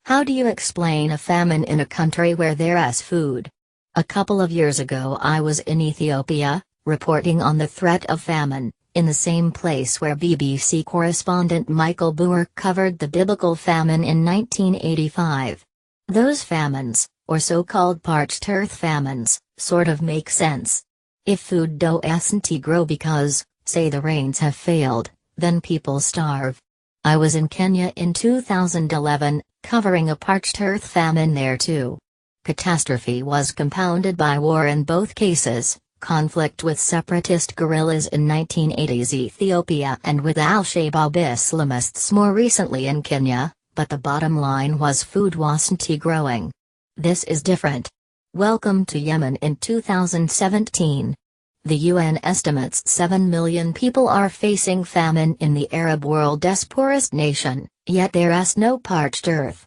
How do you explain a famine in a country where there's food? A couple of years ago I was in Ethiopia, reporting on the threat of famine, in the same place where BBC correspondent Michael Boer covered the biblical famine in 1985. Those famines, or so-called parched earth famines, sort of make sense. If food doesn't grow because, say, the rains have failed, then people starve. I was in Kenya in 2011, covering a parched earth famine there too. Catastrophe was compounded by war in both cases, conflict with separatist guerrillas in 1980s Ethiopia and with al-Shabaab Islamists more recently in Kenya, but the bottom line was food wasn't growing. This is different. Welcome to Yemen in 2017. The UN estimates 7 million people are facing famine in the Arab world's poorest nation, yet there's no parched earth.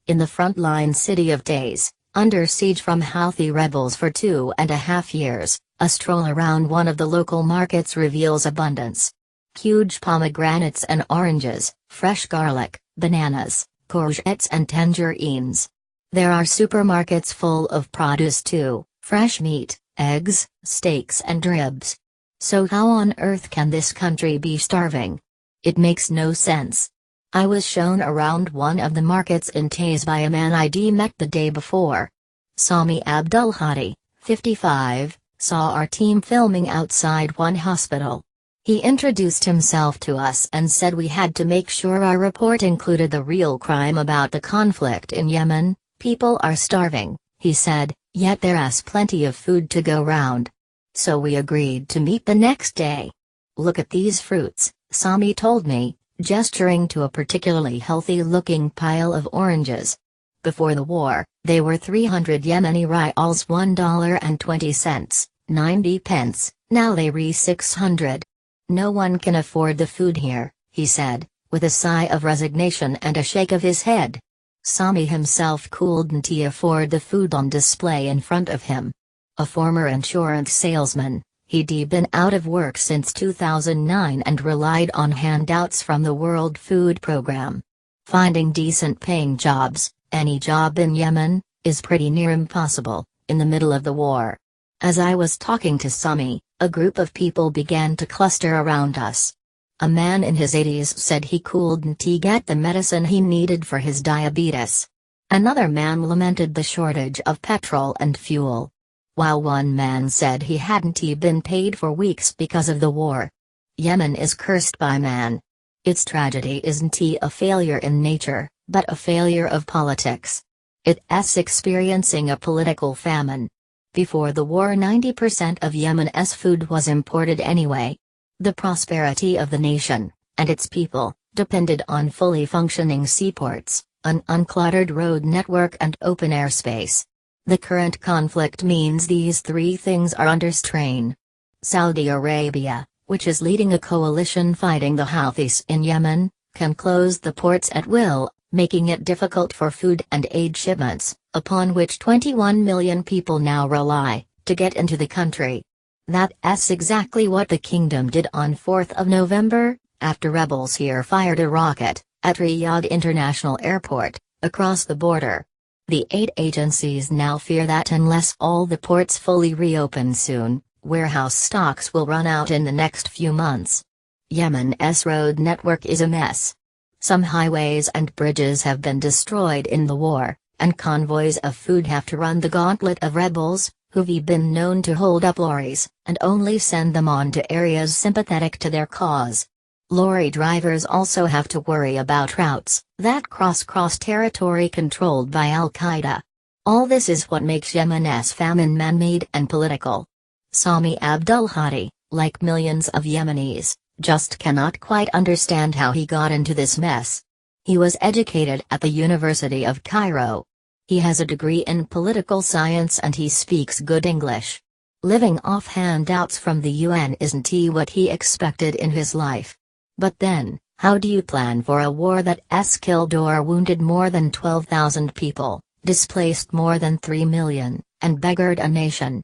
In the frontline city of Taiz, under siege from Houthi rebels for 2.5 years, a stroll around one of the local markets reveals abundance. Huge pomegranates and oranges, fresh garlic, bananas, courgettes and tangerines. There are supermarkets full of produce too, fresh meat, eggs, steaks and ribs. So how on earth can this country be starving? It makes no sense. I was shown around one of the markets in Taiz by a man I'd met the day before. Sami Abdulhadi, 55, saw our team filming outside one hospital. He introduced himself to us and said we had to make sure our report included the real crime about the conflict in Yemen. People are starving, he said, yet there's plenty of food to go round. So we agreed to meet the next day. Look at these fruits, Sami told me, gesturing to a particularly healthy-looking pile of oranges. Before the war, they were 300 Yemeni rials $1.20, 90 pence, now they re 600. No one can afford the food here, he said, with a sigh of resignation and a shake of his head. Sami himself couldn't afford the food on display in front of him. A former insurance salesman, he'd been out of work since 2009 and relied on handouts from the World Food Program. Finding decent paying jobs, any job in Yemen, is pretty near impossible, in the middle of the war. As I was talking to Sami, a group of people began to cluster around us. A man in his 80s said he couldn't get the medicine he needed for his diabetes. Another man lamented the shortage of petrol and fuel. While one man said he hadn't been paid for weeks because of the war. Yemen is cursed by man. Its tragedy isn't a failure in nature, but a failure of politics. It's experiencing a political famine. Before the war 90% of Yemen's food was imported anyway. The prosperity of the nation, and its people, depended on fully functioning seaports, an uncluttered road network and open airspace. The current conflict means these three things are under strain. Saudi Arabia, which is leading a coalition fighting the Houthis in Yemen, can close the ports at will, making it difficult for food and aid shipments, upon which 21 million people now rely, to get into the country. That's exactly what the kingdom did on 4th of November, after rebels here fired a rocket, at Riyadh International Airport, across the border. The aid agencies now fear that unless all the ports fully reopen soon, warehouse stocks will run out in the next few months. Yemen's road network is a mess. Some highways and bridges have been destroyed in the war, and convoys of food have to run the gauntlet of rebels, who've been known to hold up lorries, and only send them on to areas sympathetic to their cause. Lorry drivers also have to worry about routes that cross territory controlled by Al-Qaeda. All this is what makes Yemen's famine man-made and political. Sami Abdulhadi, like millions of Yemenis, just cannot quite understand how he got into this mess. He was educated at the University of Cairo. He has a degree in political science and he speaks good English. Living off handouts from the UN isn't what he expected in his life. But then, how do you plan for a war that's killed or wounded more than 12,000 people, displaced more than 3 million, and beggared a nation?